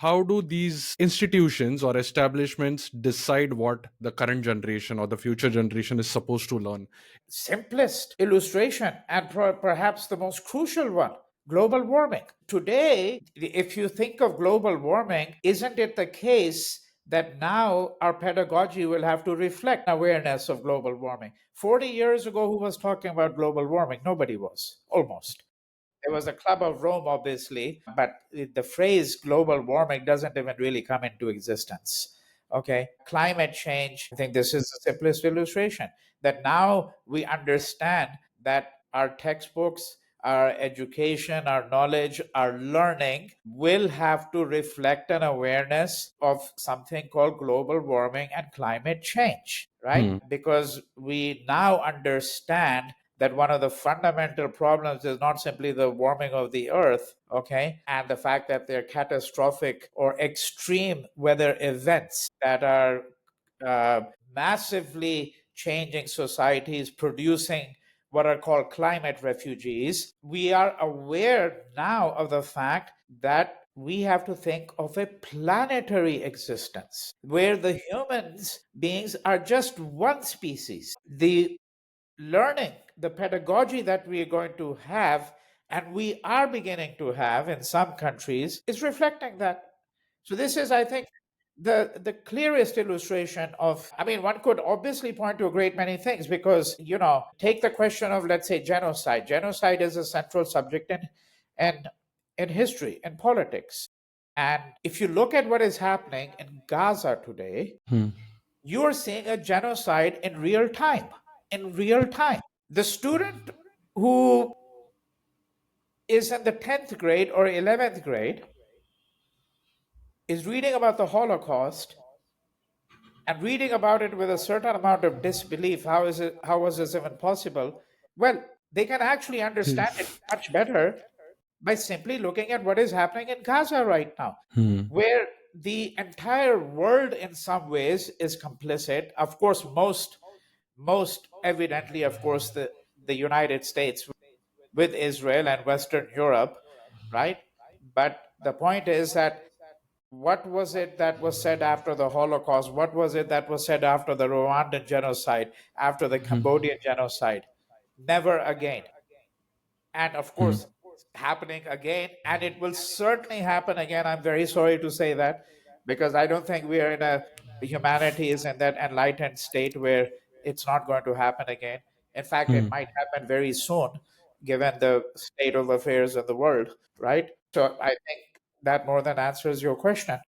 How do these institutions or establishments decide what the current generation or the future generation is supposed to learn? Simplest illustration, and perhaps the most crucial one, global warming. Today, if you think of global warming, isn't it the case that now our pedagogy will have to reflect awareness of global warming? 40 years ago, who was talking about global warming? Nobody was, almost. There was a Club of Rome, obviously, but the phrase global warming doesn't even really come into existence. Okay. Climate change, I think this is the simplest illustration that now we understand that our textbooks, our education, our knowledge, our learning will have to reflect an awareness of something called global warming and climate change, right? Hmm. Because we now understand that one of the fundamental problems is not simply the warming of the earth, okay, and the fact that there are catastrophic or extreme weather events that are uh, massively changing societies, producing what are called climate refugees. We are aware now of the fact that we have to think of a planetary existence where the humans beings are just one species. The learning, the pedagogy that we are going to have, and we are beginning to have in some countries, is reflecting that. So this is, I think, the clearest illustration of, I mean, one could obviously point to a great many things because, take the question of, let's say, genocide. Genocide is a central subject in, in history and politics. And if you look at what is happening in Gaza today, Hmm. you are seeing a genocide in real time. In real time. The student who is in the 10th grade or 11th grade is reading about the Holocaust and reading about it with a certain amount of disbelief. How was this even possible? Well, they can actually understand it much better by simply looking at what is happening in Gaza right now, Hmm. where the entire world in some ways is complicit. Of course, most evidently, of course, the United States with Israel and Western Europe, right? But the point is that what was it that was said after the Holocaust? What was it that was said after the Rwandan genocide, after the Hmm. Cambodian genocide? Never again. And of Hmm. course, happening again, and it will certainly happen again. I'm very sorry to say that because I don't think we are in a humanity is in that enlightened state where it's not going to happen again. In fact, it Hmm. might happen very soon, given the state of affairs in the world, right? So I think that more than answers your question.